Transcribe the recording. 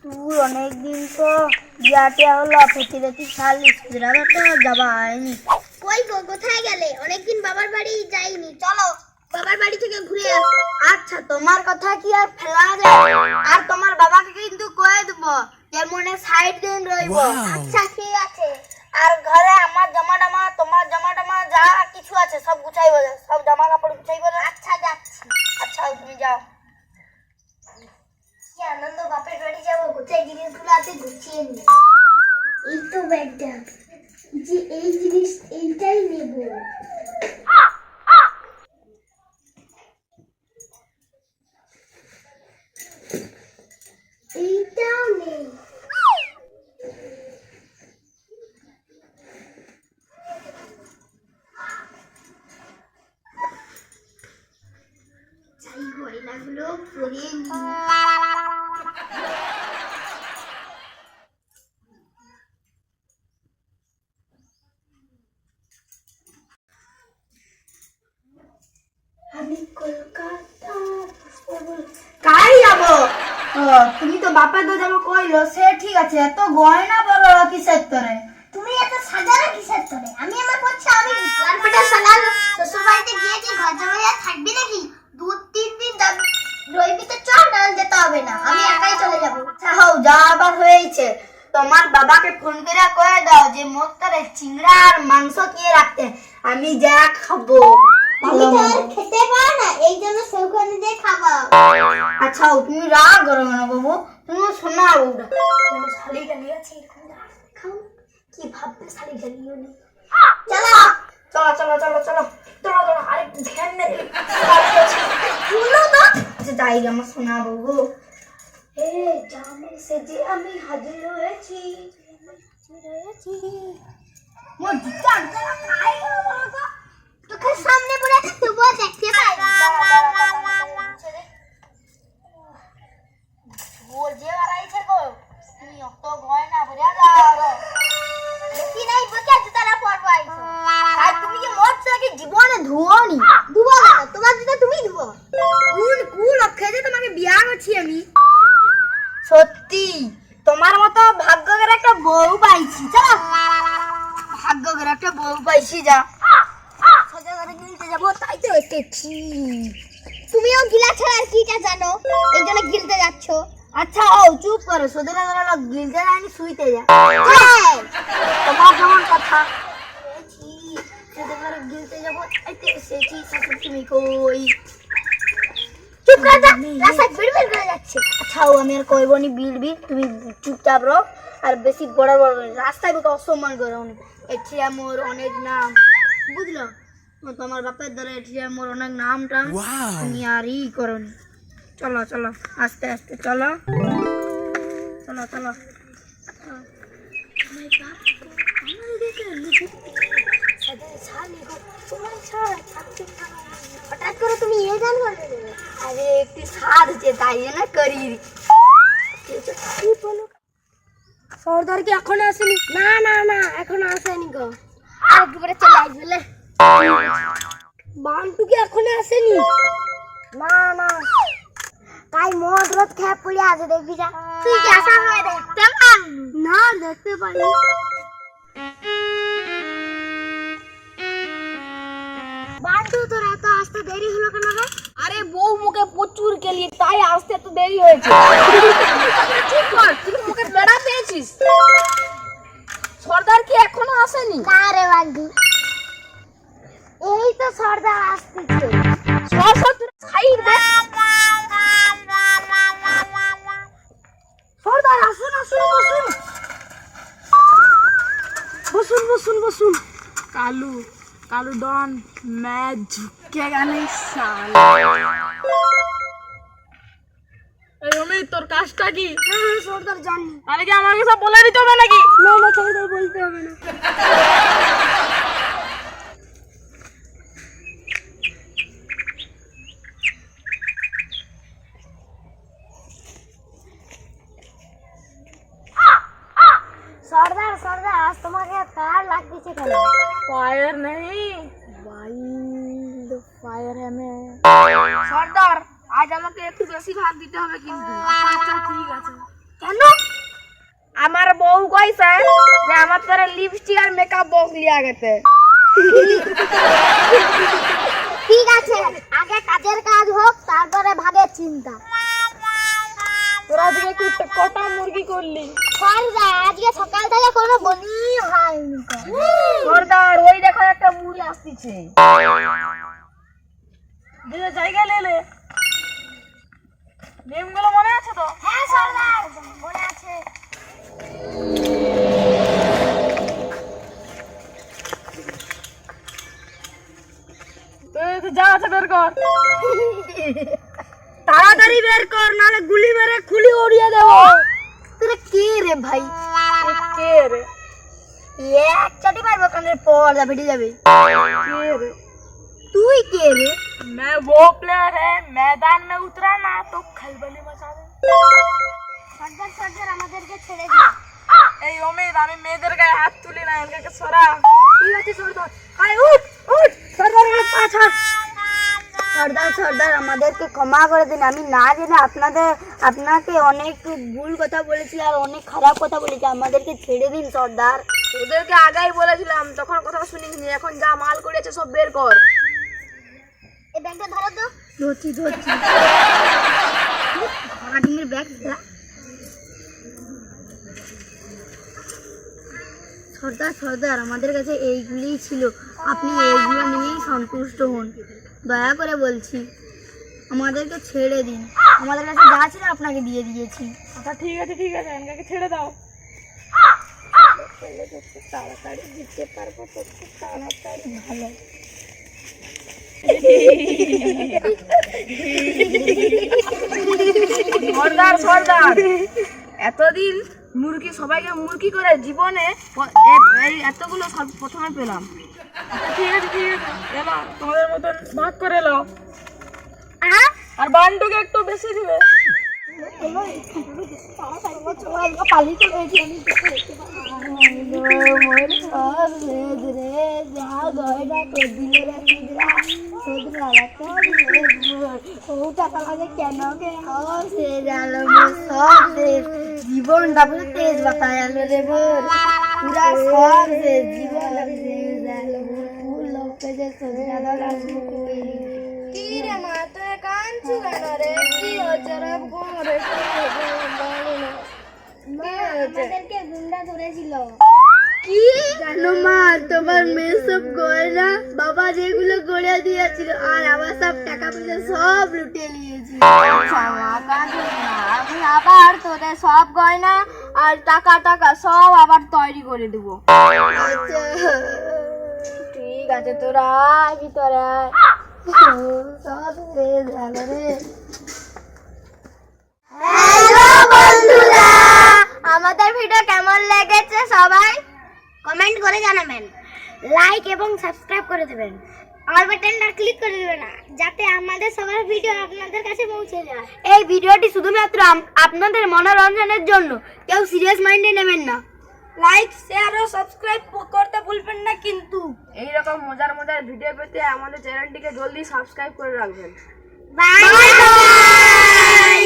তুই অনেকদিন তো বিয়াটিয়া হলো প্রতিরাতি শালি সুজরাবে তো যাবা হয়নি। কই গো কোথায় গেলে? অনেকদিন বাবার বাড়ি যাইনি, চলো বাবার বাড়ি থেকে ঘুরে আসি। আচ্ছা তোমার কথা কি আর ফেলা যায়? আর তোমার বাবাকে কিন্তু কয়ে দেবো এর মনে সাইড দিন রইব। আচ্ছা ঠিক আছে। আর ঘরে আমার জামা টামা তোমার জামা টামা যা কিছু আছে সব গুছাই বলে, সব জামা কাপড় গুছাই বলে। আচ্ছা যাচ্ছি। আচ্ছা তুমি যাও। কি আনন্দ, বাপের বাড়ি যাবো, কোথায় জিনিসগুলো আছে গুছিয়ে নি। এই তো ব্যাগটা, যে এই জিনিস এইটাই নেব। এইটাও নেই। যাই গয়নাগুলো পরে নি। আমি কলকাতা কাই যাবো? তুমি তো বাপের তো যাবো কইলো, সে ঠিক আছে, এত গয়না বলো কিসের তোরে? তুমি এত সাজানো কিসের তোরে? আমি আমার করছি, আমি লালপাটা সালাল শ্বশুর বাড়িতে গিয়েছি, ঘর জামাইয়া থাকবি নাকি? 2-3 দিন রইবি তো চল, না যেতে হবে না, আমি একাই চলে যাবো। হও যা আবার হয়েছে। তোমার বাবাকে ফোন করে কয়ে দাও যে মোট করে চিংড়া আর মাংস কিয়ে রাখতে, আমি যা খাবো। তুমি তো আর খেতে পারো না, এই জন্য সেখানে দিয়ে খাবো। আচ্ছা তুমি রাগ করো না বাবু, তুমি শোনা ওটা শালি গালি আছে এরকম খাও, কি ভাববে শালি গালি নেই। চলো চলো চলো চলো চলো চলো চলো, আরে ধ্যান মেরে শুনো তো। আচ্ছা যাই গে আমার শোনা বাবু। হে জামে সেজে আমি হাজির হয়েছি। মোর জুতা জুতা খাই গেল বলো তো। তোকে সামনে পড়ে তবুও দেখতে পাই। ওর যে বাড়াইছে গো, তুমি অত গয়না ভরে যাও। দেখি নাই বকে জুতাটা পরবো আইছো। আর তুমি কি মোট কি জীবনে ধুওনি? ধুবো না, তোমার জুতা তুমি ধুবো। কোন কুল অক্ষে তোমাকে বিয়া করছি আমি। সত্যি তোমার মতো ভাগ্যের একটা বউ পাইছি। চলো ভাগ্যের একটা বউ পাইছি, যা সোজা করে গিলতে যাবো, তাই তো এসেছি। তুমিও গিলা ছাড়া আর কিটা জানো, এই জন্য গিলতে যাচ্ছ। আচ্ছা ও চুপ করো, সোজা করে গিলতে যায়নি, শুইতে যা। হ্যাঁ, তোমার যেমন কথা সোজা করে গিলতে যাবো, তাই তো এসেছি। তুমি কই? চুপ করে থাক, রাস্তায় বিড়বিড় করে যাচ্ছে। আচ্ছা আমি আর কইব নি বিল বিল, তুমি চুপচাপ রো। আর বেশি বড় বড় রাস্তায় বুকে অসম্মান করো নি। এটি আমার অনেক নাম, বুঝলো? তোমার বাপের দ্বারা এটি আমার অনেক নাম টাম, তুমি আর ই করো নি। চলো চলো আস্তে আস্তে চলো চলো চলো। হঠাৎ করে তুমি এ গান করলে কেন? আরে একটু স্বাদ হচ্ছে তাই না করি। সর্দার কি এখনো আসেনি? না না না, এখনো আসেনি গো, আর একবারে চলে আসবে। বান্টু কি এখনো আসেনি? না না, তাই মদ রোদ খেয়ে পড়ে আছে, দেখবি যা। তুই কি আসা হয় দেখতে পান? না দেখতে পারি। বান্টু তোর এত আসতে দেরি হলো কেন রে? আরে বউ মুখে প্রচুর গেলি, তাই আসতে তো দেরি হয়েছে। চুপ কর, তুই মুখে বেড়া পেয়েছিস। সর্দার কি এখনো আসেনি? না রে বান্টু, এই তো সর্দার আসতেছে। সাইড দে। সর্দার আসুন আসুন বসুন বসুন বসুন বসুন। কালু কালু ডন मैं झुकेगा नहीं साला। এই অমিত তোর কাজটা কি? সর্দার জানি। তাহলে কি আমাকে সব বলে দিতে হবে নাকি? না না, সর্দার বলতে হবে না। সর্দার সর্দার, আজ তোমাকে ফায়ার লাগতেছে কেন? फायर नहीं वाइल्ड फायर है मैं। সর্দার আজ আমাকে একটু বেশি ভাগ দিতে হবে কিন্তু। আচ্ছা ঠিক আছে। কেন? আমার বউ কইছে যে আমার তোরে লিপস্টিক আর মেকআপ বক্স লিয়া গেছে। ঠিক আছে, আগে কাজের কাজ হোক, তারপরে ভাগের চিন্তা। তোরা আজকে কটা মুরগি করলি? সরদার, আজকে সকাল থেকে কোনো বনি হয়নি। সর্দার ওই দেখো একটা মুড়ি আসতেছে, দিয়ে জায়গা লেলে নেমগুলো মনে আছে তো? হ্যাঁ সরদার, মনে আছে। তুই যা আছে বের কর, তাড়াতাড়ি বের কর, নাহলে গুলি মেরে খুলি উড়িয়ে দেবো। তোরা কে রে ভাই? কে রে? এক চাটি মারবো কানের পর্দা ফেটে যাবে। কে রে? তুই কে রে? मैं वो प्लेयर है, मैदान में उतरा ना तो खलबली मचा दे। সরদার সরদার আমাদেরকে ছেড়ে দিন। এই অমিত, আমি মেয়েদের গায়ে হাত তুলি না, এনকে সরা। ঠিক আছে সর্দার, আয় উঠ উঠ, সর্দারের পাছা। সরদার সরদার আমাদেরকে ক্ষমা করে দিন, আমি না জেনে আপনাকে অনেক ভুল কথা বলেছি আর অনেক খারাপ কথা বলেছি, আমাদেরকে ছেড়ে দিন সরদার। ওদেরকে আগেই বলেছিলাম, তখন কথা শুনিনি। এখন যা মাল করেছে সব বের কর। এই ব্যাগটা ধরো তো। ধরছি হাড়ির ব্যাগ। সরদার সরদার আমাদের কাছে এইগুলিই ছিল, আপনি এইগুলো নিয়েই সন্তুষ্ট হন, দয়া করে বলছি, আমাদেরকে ছেড়ে দিন। আমাদের কাছে যা ছিল আপনাকে দিয়ে দিয়েছি। আচ্ছা ঠিক আছে এনকে ছেড়ে দাও। তাড়াতাড়ি দিতে পারবো তো, তাড়াতাড়ি ভালো। সর্দার এতদিন মুরগি, সবাইকে মুরগি করে জীবনে এই এতগুলো সব প্রথমে পেলাম। আচ্ছা ঠিক আছে এবার তোমাদের মতন ভাগ করে নাও, আর বান্ডুকে একটু বেশি দিবে। জীবনটা পুরো তেজ বাতায় আলো রে বোর, পুরা সব জীবন কি রে মা, তুই কাঁদছু কেন রে? কি হচ্ছে রে? আমাদেরকে গুন্ডা ধরেছিল। কি জানো মা, তোমার মেয়ে সব গয়না বাবা যেগুলো গড়ে দিয়েছিল আর আমার সব টাকা পয়সা সব লুটে নিয়েছি। আমি আবার তোদের সব গয়না আর টাকা সব আবার তৈরি করে দেবো। ঠিক আছে, তোরা ভিতরে সব শেষ হলো রে। হ্যালো বন্ধুরা, আমাদের ভিডিও কেমন লেগেছে সবাই কমেন্ট করে জানাবেন, লাইক এবং সাবস্ক্রাইব করে দেবেন, অল বাটনটা ক্লিক করে দেবেন যাতে আমাদের সবার ভিডিও আপনাদের কাছে পৌঁছে যায়। এই ভিডিওটি শুধুমাত্র আপনাদের মনোরঞ্জনের জন্য, কেউ সিরিয়াস মাইন্ডে নেবেন না। লাইক শেয়ার ও সাবস্ক্রাইব করতে ভুলবেন না কিন্তু। এইরকম মজার ভিডিও পেতে আমাদের চ্যানেলটিকে জলদি সাবস্ক্রাইব করে রাখবেন। Bye bye.